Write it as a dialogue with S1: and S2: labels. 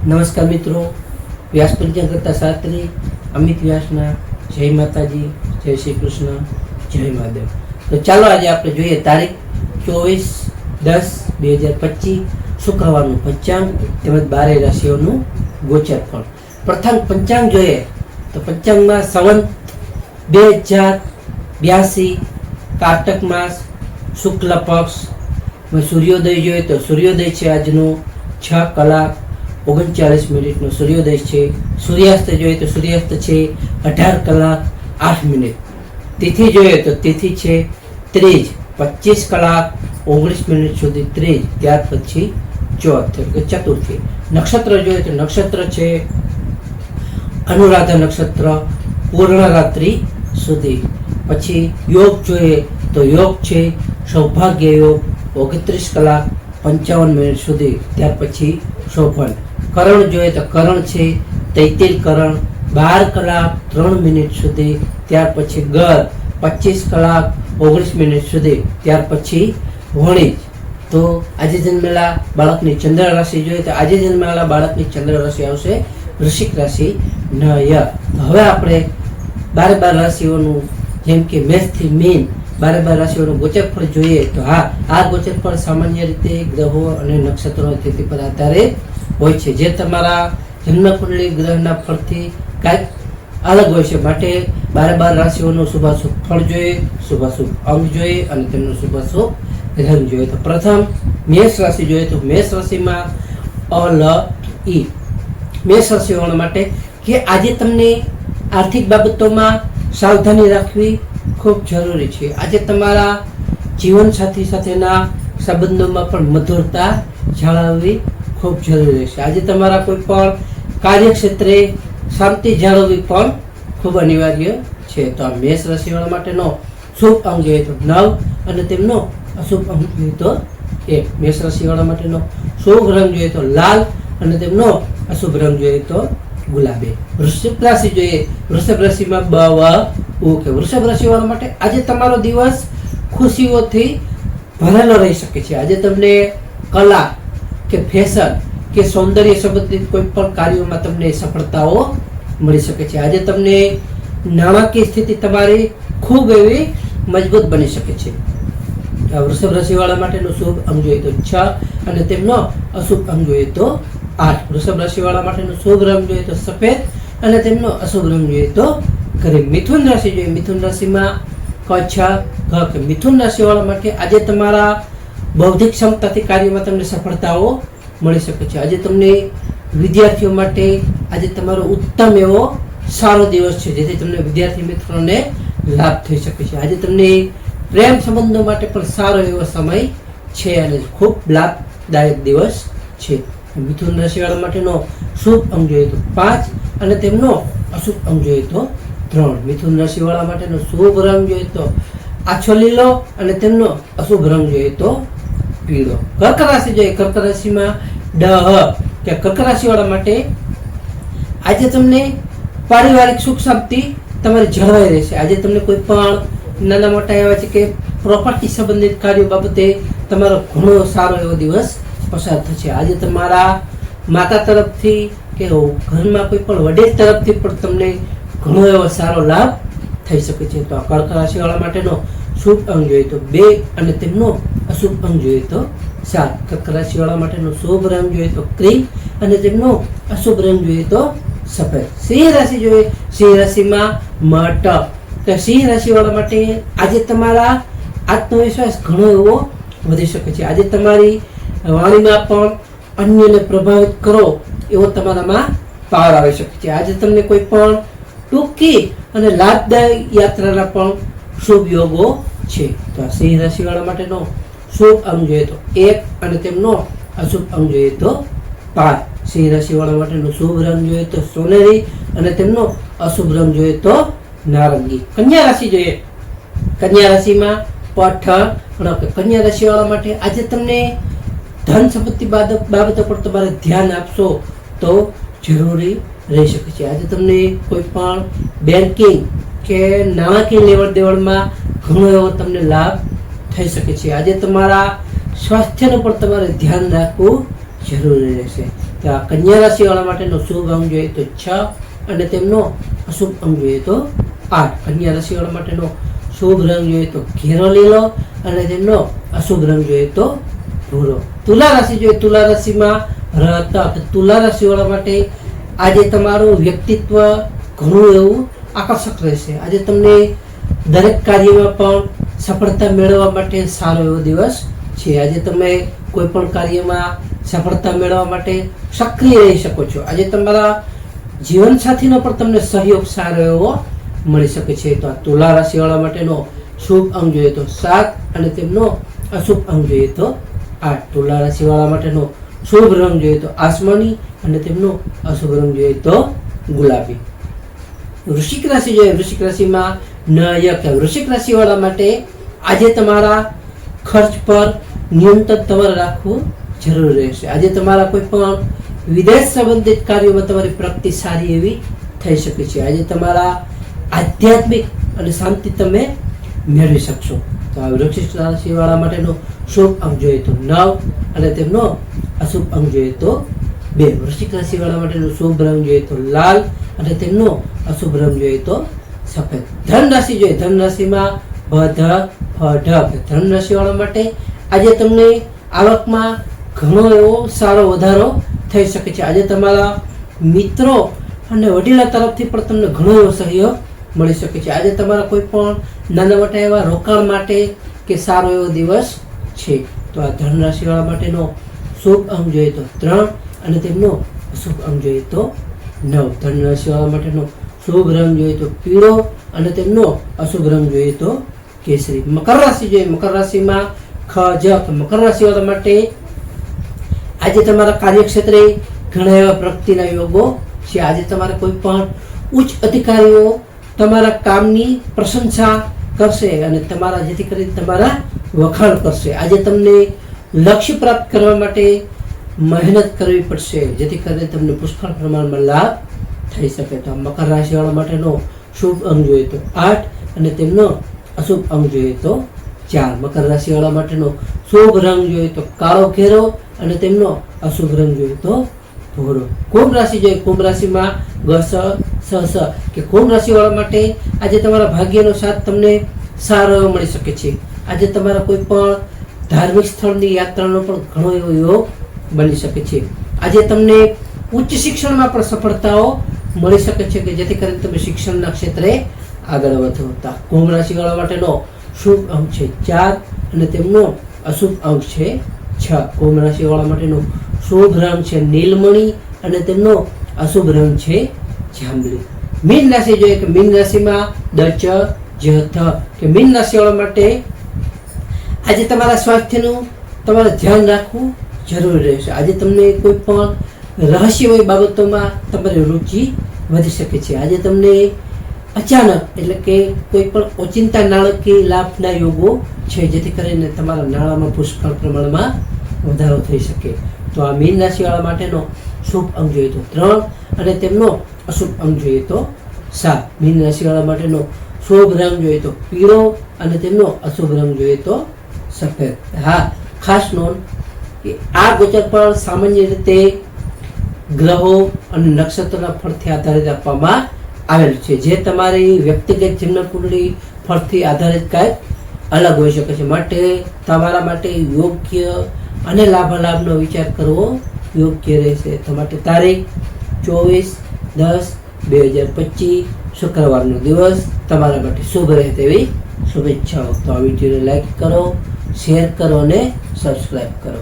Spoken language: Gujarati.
S1: નમસ્કાર મિત્રો, વ્યાસ પંચાંગ કરતા શાસ્ત્રી અમિત વ્યાસના જય માતાજી, જય શ્રી કૃષ્ણ, જય મહાદેવ. તો ચાલો આજે આપણે જોઈએ તારીખ 24/10/2025 શુક્રવારનું પંચાંગ તેમજ 12 રાશિઓનું ગોચર ફળ. પ્રથમ પંચાંગ જોઈએ તો પંચાંગમાં સંવત 2082 કારતક માસ શુક્લ પક્ષ. સૂર્યોદય જોઈએ તો સૂર્યોદય છે આજનો 6:39 સૂર્યોદય છે. સૂર્યાસ્ત જોઈએ તો સૂર્યાસ્ત છે 18:08. તિથિ જોઈએ તો તિથિ છે 25:19 સુધી 30, ત્યાર પછી ચોથ એટલે ચતુર્થી. નક્ષત્ર જોઈએ તો નક્ષત્ર છે અનુરાધા નક્ષત્ર પૂર્ણ રાત્રિ સુધી. પછી યોગ જોઈએ તો યોગ છે સૌભાગ્ય યોગ 29:55 સુધી, ત્યાર પછી શોભન. કરણ જોઈએ તો કરણ છે તૈતિલ કરણ 12:03 સુધી, ત્યાર પછી ગર 25:19 સુધી, ત્યાર પછી વણિજ. તો આજે જન્મેલા બાળકની ચંદ્ર રાશિ જોઈએ તો આજે જન્મેલા બાળકની ચંદ્ર રાશિ આવશે વૃશ્ચિક રાશિ નય. હવે આપણે 12 રાશિઓનું જેમ કે મેષથી મીન 12 રાશિઓનું ગોચર ફળ જોઈએ તો આ ગોચર ફળ સામાન્ય રીતે ગ્રહો અને નક્ષત્રોની સ્થિતિ પર આધારે હોય છે, જે તમારા જન્મકુંડળી ગ્રહના ફળથી કાંઈક અલગ હોય છે. માટે 12 રાશિઓનું શુભાશુભ ફળ જોઈએ, શુભાશુભ અંગ જોઈએ અને તેમનું શુભાશુભ રંગ જોઈએ. તો પ્રથમ મેષ રાશિ જોઈએ તો મેષ રાશિમાં ઈ મેષ રાશિવાળા માટે કે આજે તમને આર્થિક બાબતોમાં સાવધાની રાખવી ખૂબ જરૂરી છે. આજે તમારા જીવનસાથી સાથેના સંબંધોમાં પણ મધુરતા જાળવવી ખૂબ જરૂરી છે. આજે તમારા કોઈ પણ કાર્યક્ષેત્રે શાંતિ જાળવવી પણ ખૂબ અનિવાર્ય છે. તો આ મેષ રાશિવાળા માટેનો શુભ અંગ જોઈએ તો 9 અને તેમનો અશુભ અંગ જોઈએ તો 1. મેષ રાશિવાળા માટેનો શુભ રંગ જોઈએ તો લાલ અને તેમનો અશુભ રંગ જોઈએ તો ગુલાબી. વૃષભ રાશિ જોઈએ, વૃષભ રાશિમાં વૃષભ રાશિવાળા માટે આજે તમારો દિવસ ખુશીઓથી ભરેલો રહી શકે છે. આજે તમને કલા કે ફેશન કે સૌંદર્ય સંબંધિત કોઈ પણ કાર્યોમાં તમને સફળતાઓ મળી શકે છે. આજે તમને નાણાકીય સ્થિતિ તમારી ખૂબ એવી મજબૂત બની શકે છે. વૃષભ રાશિવાળા માટેનો શુભ અંગ જોઈએ તો 6 અને તેમનો અશુભ અંગ જોઈએ તો 8. વૃષભ રાશિવાળા માટેનો શુભ રંગ જોઈએ તો સફેદ અને તેમનો અશુભ રંગ જોઈએ તો ક્રીમ. મિથુન રાશિ જોઈએ, મિથુન રાશિમાં મિથુન રાશિવાળા માટે આજે તમારા બૌદ્ધિક ક્ષમતાથી કાર્યમાં તમને સફળતાઓ મળી શકે છે. આજે તમને વિદ્યાર્થીઓ માટે આજે તમારો ઉત્તમ એવો સારો દિવસ છે, જેથી તમને વિદ્યાર્થી મિત્રોને લાભ થઈ શકે છે. આજે તમને પ્રેમ સંબંધો માટે પણ સારો એવો સમય છે અને ખૂબ લાભદાયક દિવસ છે. મિથુન રાશિવાળા માટેનો શુભ અંગ જોઈએ તો 5 અને તેમનો અશુભ અંગ જોઈએ તો 3. મિથુન રાશિવાળા માટેનો શુભ રંગ જોઈએ તો આછો લીલો અને તેમનો અશુભ રંગ જોઈએ તો પીળો. કર્ક રાશિ જોઈએ, કર્ક રાશિમાં કર્ક રાશિવાળા માટે આજે તમને પારિવારિક સુખ શાંતિ તમારી જળવાઈ રહેશે. આજે તમને કોઈ પણ નાના મોટા એવા છે કે પ્રોપર્ટી સંબંધિત કાર્યો બાબતે તમારો ઘણો સારો એવો દિવસ પસાર થશે. આજે તમારા માતા તરફથી કે ઘરમાં કોઈ પણ વડીલ તરફથી પણ તમને ઘણો એવો સારો લાભ થઈ શકે છે. તો આ કર્ક રાશિવાળા માટેનો શુભ અંગ જોઈએ તો 2 અને તેમનો અશુભ અંગ જોઈએ તો 7. કર્ક રાશિવાળા માટેનો શુભ રંગ જોઈએ તો ક્રીમ અને તેમનો અશુભ રંગ જોઈએ તો સફેદ. સિંહ રાશિ જોઈએ, સિંહ રાશિમાં કે સિંહ રાશિવાળા માટે આજે તમારા આત્મવિશ્વાસ ઘણો એવો વધી શકે છે. આજે તમારી વાણીમાં પણ અન્યને પ્રભાવિત કરો એવો તમારામાં પાવર આવી શકે છે. આજે તમને કોઈ પણ ટૂંકી અને લાભદાયક યાત્રાના પણ શુભ યોગો છે. તો આ સિંહ રાશિવાળા માટેનો શુભ અંગ જોઈએ તો 1 અને તેમનો અશુભ અંગ જોઈએ તો 5. સિંહ રાશિવાળા માટેનો શુભ રંગ જોઈએ તો સોનેરી અને તેમનો અશુભ રંગ જોઈએ તો નારંગી. કન્યા રાશિ જોઈએ, કન્યા રાશિમાં કન્યા રાશિવાળા માટે આજે તમને ધન સંપત્તિ બાબતો પર તમારે ધ્યાન આપશો તો જરૂરી રહી શકે છે. આજે તમને કોઈ પણ બેન્કિંગ કે નાણાકીય લેવડ દેવડમાં ઘણો એવો તમને લાભ થઈ શકે છે. આજે તમારા સ્વાસ્થ્યનું પણ તમારે ધ્યાન રાખવું જરૂરી રહેશે. તો આ કન્યા રાશિ વાળા માટેનો શુભ અંક જોઈએ તો 6 અને તેમનો અશુભ અંક જોઈએ તો 8. કન્યા રાશિ વાળા માટેનો શુભ રંગ જોઈએ તો ઘેરો લીલો અને તેમનો અશુભ રંગ જોઈએ તો ભૂરો. તુલા રાશિ જોઈએ, તુલા રાશિમાં રતક. તુલા રાશિ વાળા માટે આજે તમારું વ્યક્તિત્વ ઘણું એવું આકર્ષક રહેશે. આજે તમને દરેક કાર્યમાં પણ સફળતા મેળવવા માટે સારો એવો દિવસ છે. આજે તમે કોઈ પણ કાર્યમાં સફળતા મેળવવા માટે સક્રિય રહી શકો છો. આજે તમારા જીવનસાથીનો પણ તમને સહયોગ સારો એવો મળી શકે છે. તો આ તુલા રાશિ વાળા માટેનો શુભ અંક જોઈએ તો 7 અને તેમનો અશુભ અંક જોઈએ તો 8. તુલા રાશિ વાળા માટેનો શુભ રંગ જોઈએ તો આસમાની અને તેમનો અશુભ રંગ જોઈએ તો ગુલાબી. વૃશ્ચિક રાશિ જોઈએ, વૃશ્ચિક રાશિમાં નાયક. વૃશ્ચિક રાશિ વાળા માટે આજે તમારા ખર્ચ પર નિયંત્રણ તમારે રાખવું જરૂરી રહેશે. આજે તમારા કોઈ પણ વિદેશ સંબંધિત કાર્યોમાં તમારી પ્રગતિ સારી એવી થઈ શકે છે. આજે તમારા આધ્યાત્મિક અને શાંતિ તમે મેળવી શકશો. તો આ વૃશ્ચિક રાશિ વાળા માટેનો શુભ અંક જોઈએ તો 9 અને તેમનો અશુભ અંક જોઈએ તો 2. વૃશ્ચિક રાશિ વાળા માટેનો શુભ રંગ જોઈએ તો લાલ અને તેમનો અશુભ રંગ જોઈએ તો સફેદ. ધન રાશિ જોઈએ, ધન રાશિમાં ભ ધન રાશિ વાળા માટે આજે તમને આવકમાં ઘણો એવો સારો વધારો થઈ શકે છે. આજે તમારા મિત્રો અને વડીલો તરફથી પણ તમને ઘણો એવો સહયોગ મળી શકે છે. આજે તમારા કોઈ પણ નાના મોટા એવા રોકાણ માટે કે સારો એવો દિવસ છે. તો આ ધન રાશિ વાળા માટેનો શુભ અંક જોઈએ તો 3 અને તેમનો અશુભ અંક જોઈએ તો 9. ધન રાશિ વાળા માટેનો શુભ રંગ જોઈએ તો પીળો અને તેમનો અશુભ રંગ જોઈએ તો કેસરી. મકર રાશિ જોઈએ, મકર રાશિમાં ખજક. મકર રાશિ વાળા માટે આજે તમારા કાર્યક્ષેત્રે ઘણા એવા પ્રગતિના યોગો છે. આજે તમારા કોઈ પણ ઉચ્ચ અધિકારીઓ તમારા કામની પ્રશંસા કરશે અને તમારા જેથી કરીને તમારા વખાણ કરશે. આજે તમને લક્ષ્ય પ્રાપ્ત કરવા માટે મહેનત કરવી પડશે જેથી કરીને તમને પુષ્કળ પ્રમાણમાં લાભ થઈ શકે. તો મકર રાશિ વાળા માટેનો શુભ અંક જોઈએ તો 8 અને તેમનો અશુભ અંક જોઈએ તો 4. મકર રાશિ વાળા માટેનો શુભ રંગ જોઈએ તો કાળો ઘેરો અને તેમનો અશુભ રંગ જોઈએ તો ભૂરો. કુંભ રાશિ જોઈએ, કુંભ રાશિમાં સ કે કુંભ રાશિ વાળા માટે આજે તમારા ભાગ્યનો સાથ તમને સારો એવો મળી શકે છે. આજે તમારા કોઈ પણ ધાર્મિક સ્થળની યાત્રાનો પણ ઘણો એવો યોગ બની શકે છે. આજે તમને ઉચ્ચ શિક્ષણમાં પણ સફળતાઓ મળી શકે છે કે જેથી કરીને તમે શિક્ષણના ક્ષેત્રે આગળ વધો. કુંભ રાશિ વાળા માટેનો શુભ અંક છે 4 અને તેમનો અશુભ અંક છે 6. કુંભ રાશિ વાળા માટેનો શુભ રંગ છે નીલમણી અને તેમનો અશુભ રંગ છે જાંબલી. મીન રાશિ જોઈએ કે મીન રાશિમાં કે મીન રાશિ વાળા માટે આજે તમારા સ્વાસ્થ્યનું તમારે ધ્યાન રાખવું જરૂરી રહેશે. આજે તમને કોઈ પણ રહસ્યમય બાબતોમાં તમારી રુચિ વધી શકે છે. આજે તમને અચાનક એટલે કે કોઈ પણ ઓચિંતા નાણાકીય લાભના યોગો છે જેથી કરીને તમારા નાણાંમાં પુષ્કળ પ્રમાણમાં વધારો થઈ શકે. તો આ મીન રાશિ વાળા માટેનો શુભ અંક જોઈએ તો 3 અને તેમનો અશુભ અંક જોઈએ તો 7. મીન રાશિ વાળા માટેનો શુભ રંગ જોઈએ તો પીળો અને તેમનો અશુભ રંગ જોઈએ તો સફેદ. હા, ખાસ નોંધ કે આ ગોચર પર સામાન્ય રીતે ગ્રહો અને નક્ષત્રના ફળથી આધારિત આપવામાં આવેલ છે. જે તમારી વ્યક્તિગત જન્મ કુંડળી ફળથી આધારિત કાંઈક અલગ હોઈ શકે છે. માટે તમારા માટે યોગ્ય અને લાભાલાભનો વિચાર કરવો યોગ્ય રહેશે. તો માટે તારીખ 24/10/2025 શુક્રવારનો દિવસ તમારા માટે શુભ રહે તેવી શુભેચ્છાઓ. તો આ વિડીયોને લાઈક કરો, શેર કરો અને સબસ્ક્રાઈબ કરો.